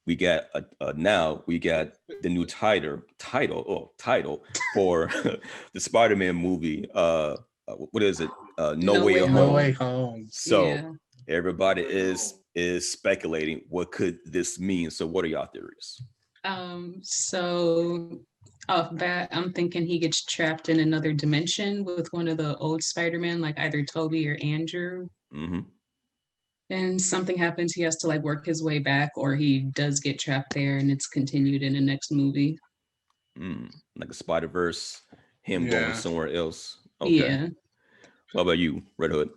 we got now we got the new title for the Spider-Man movie. What is it? No No Way Way No Way Home. Home. Home. So Yeah. everybody is speculating what could this mean. So what are y'all theories? So off bat, I'm thinking he gets trapped in another dimension with one of the old Spider-Man, like either Toby or Andrew. Mm-hmm. And something happens, he has to like work his way back, or he does get trapped there and it's continued in the next movie. Like a Spider-Verse, him going Yeah. somewhere else. Okay. Yeah. What about you, Red Hood?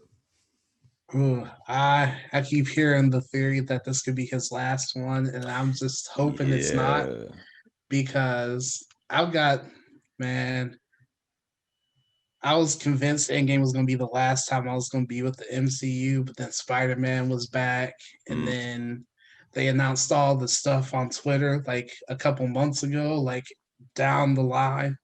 Ooh, I keep hearing the theory that this could be his last one, and I'm just hoping it's not, Yeah. because I've got, man, I was convinced Endgame was going to be the last time I was going to be with the MCU, but then Spider Man was back, and Mm. then they announced all the stuff on Twitter like a couple months ago, like down the line,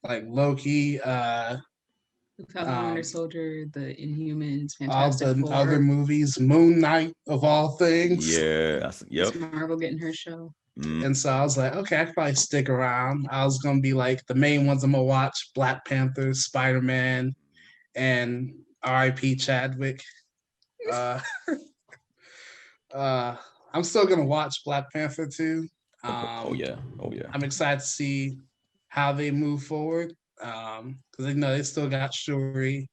like Loki, The Falcon Winter um, Soldier, the Inhumans, all Fantastic the other Four. movies, Moon Knight of all things. Yeah. It's Yep. Marvel getting her show. Mm. And so I was like, okay, I could probably stick around. I was gonna be like the main ones I'm gonna watch: Black Panther, Spider Man, and R.I.P. Chadwick. Uh, I'm still gonna watch Black Panther too. Oh yeah. Oh yeah. I'm excited to see how they move forward, because they still got Shuri,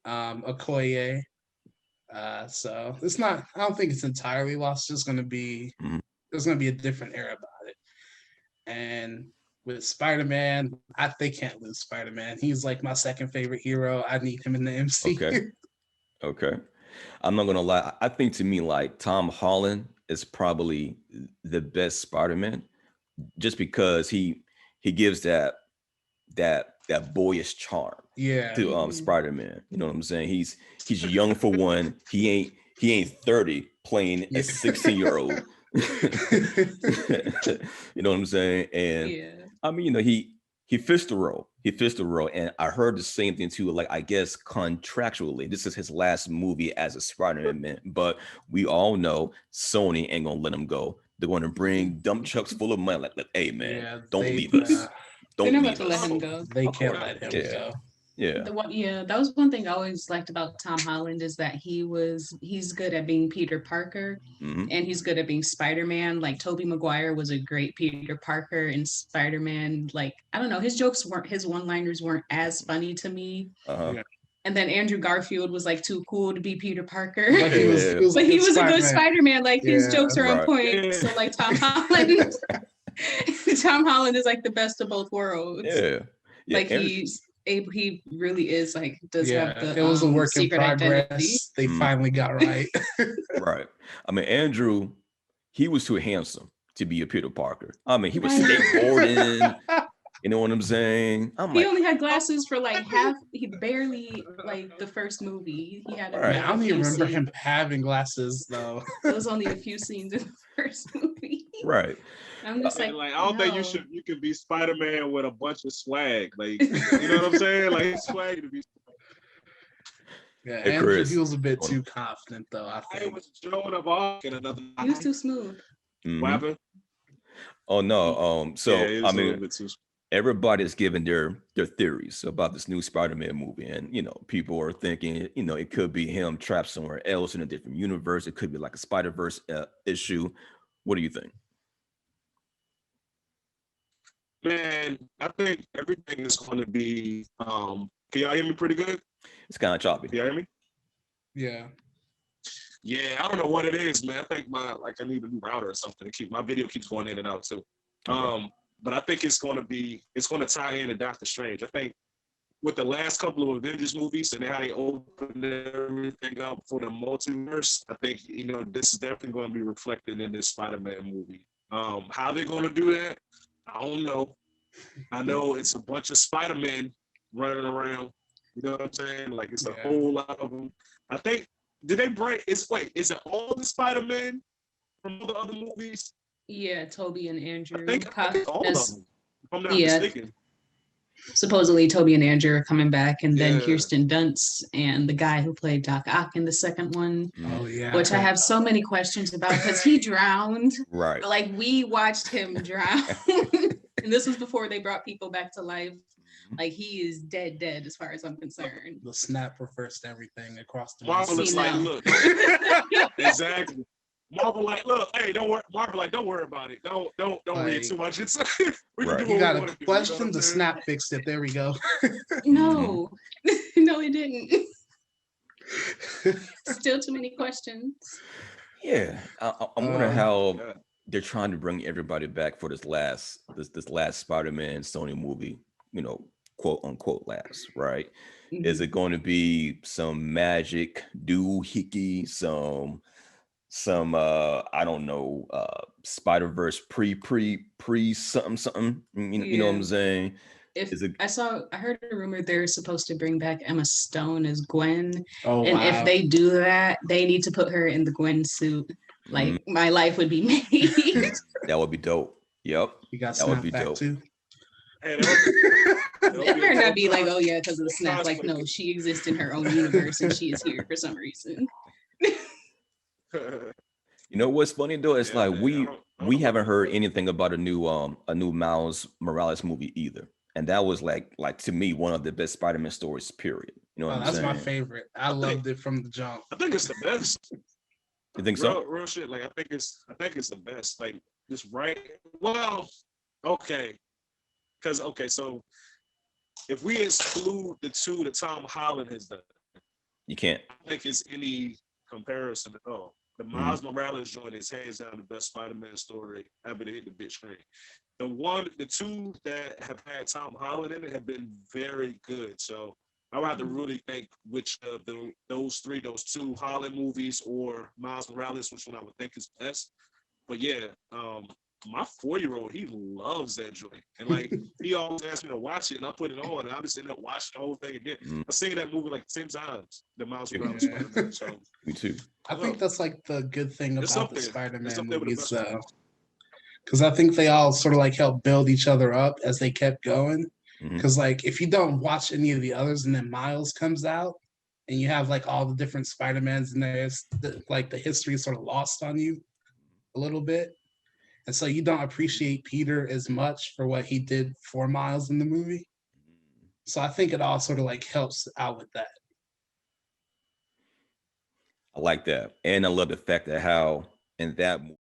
Okoye. So it's not. I don't think it's entirely lost. It's just gonna be. Mm. There's gonna be a different era about it. And with Spider Man, they can't lose Spider Man. He's like my second favorite hero. I need him in the MCU. Okay. Okay. I'm not gonna lie. I think to me, like Tom Holland is probably the best Spider-Man, just because he gives that boyish charm Yeah, to Spider-Man. You know what I'm saying? He's young for one. He ain't 30 playing a yeah. 16-year-old. You know what I'm saying? And Yeah. I mean, he fits the role. He fits the role. And I heard the same thing too. Like, I guess contractually, this is his last movie as a Spider-Man. But we all know Sony ain't gonna let him go. They're gonna bring dump trucks full of money. Like hey man, Yeah, don't they leave us. They're Don't not about leave to let us. him go. they Of can't course. let him Yeah. go. Yeah. Yeah, that was one thing I always liked about Tom Holland is that he's good at being Peter Parker, Hmm. and he's good at being Spider-Man. Like Tobey Maguire was a great Peter Parker, and Spider-Man, like I don't know, his one-liners weren't as funny to me. Uh-huh. Yeah. And then Andrew Garfield was like too cool to be Peter Parker. But he was, Yeah. he was, But a he good was a good Spider-Man. Spider-Man. Like his Yeah. jokes are on Right. point. Yeah. So like Tom Holland, Tom Holland is like the best of both worlds. Yeah. Yeah. Like he really is like does have Yeah, the it was a work in secret identity. progress. They Mm. finally got right. Right. I mean, Andrew, he was too handsome to be a Peter Parker. I mean, he was Right. skateboarding. You know what I'm saying? I'm He like, only had glasses for like half. He barely like the first movie. He had Right. like Man, I a don't few even remember scenes. him having glasses though. There was only a few scenes in the first movie. right. I'm just And, like, like I don't think no. you can be Spider-Man with a bunch of swag. Like you know what I'm saying? Like swag to be. Yeah, Hey, Andrew, Chris. he was a bit too confident though, I I think. was Joan of Arc and another. He was too smooth. Mhm. What happened? Oh no. So yeah, it I was a little mean, bit too. everybody's giving their theories about this new Spider-Man movie, and people are thinking, it could be him trapped somewhere else in a different universe. It could be like a Spider-Verse issue. What do you think? Man, I think everything is going to be. Can y'all hear me pretty good? It's kind of choppy. Can y'all hear me? Yeah. Yeah, I don't know what it is, man. I think I need a new router or something to my video keeps going in and out too. Okay. But I think it's going to tie in to Doctor Strange. I think with the last couple of Avengers movies and how they opened everything up for the multiverse, I think this is definitely going to be reflected in this Spider-Man movie. How they're going to do that, I don't know. I know it's a bunch of Spider-Men running around. You know what I'm saying? Like it's a whole lot of them. I think. Did they break? Is it all the Spider-Man from all the other movies? Yeah, Toby and Andrew. I think all of them. If I'm not Yeah. mistaken. supposedly Toby and Andrew are coming back, and then Yeah. Kirsten Dunst and the guy who played Doc Ock in the second one, Oh yeah. which I have so many questions about because he drowned. Right. Like we watched him drown, and this was before they brought people back to life. Like he is dead as far as I'm concerned. The snap reversed everything across the Marvel is See, like, now. look, exactly. Marvel like, look, hey, don't worry. Marvel like, don't worry about it. Don't read Like, too much. It's we Right. can do You what got we a want to do. question, You know the what I'm snap fixed it. There we go. No, no, it didn't. Still too many questions. Yeah, I'm wondering Um, how Yeah. they're trying to bring everybody back for this last Spider-Man Sony movie, quote unquote last, right? Is Mhm. it going to be some magic doohickey, some I don't know, Spider-Verse pre something, you know what I'm Yeah. saying? If Is it I heard a rumor they're supposed to bring back Emma Stone as Gwen, oh and if wow. they do that, they need to put her in the Gwen suit. mm, Like my life would be made. that would be dope. Yep, You got that would be snap back dope. too. Hey, that'll It be a better not dope be like, cos- oh yeah, because of the snap. Like, cosplay. no, she exists in her own universe and she is here for some reason. You know what's funny though? It's Yeah, like man, we I don't we know haven't about heard that. anything about a new Miles Morales movie either. And that was like to me one of the best Spider-Man stories, period. You know what Oh, I'm that's my saying? favorite. I think- loved it from the jump. I think it's the best. You think so? Real shit. Like I think it's the best. Like just right. Well, okay. So if we exclude the two that Tom Holland has done, You can't. I don't think it's any comparison at all. The Miles Morales joint is hands down the best Spider-Man story ever to hit the big screen. The two that have had Tom Holland in it have been very good. So I would have to really think which of those two Holland movies or Miles Morales, which one I would think is best. But yeah, my 4-year-old, he loves that joint. And like he always asks me to watch it and I put it on and I just end up watching the whole thing again. Mhm. I've seen that movie like 10 times, the Miles Yeah. Morales Yeah. Spider-Man. So Me too. I think that's like the good thing it's about up the there. Spider-Man It's up there with the movies, best though, ones. because I think they all sort of like helped build each other up as they kept going. Mhm. Because like if you don't watch any of the others and then Miles comes out and you have like all the different Spider-Mans in there, like the history is sort of lost on you a little bit. And so you don't appreciate Peter as much for what he did for Miles in the movie. So I think it all sort of like helps out with that. I like that. And I love the fact that how in that movie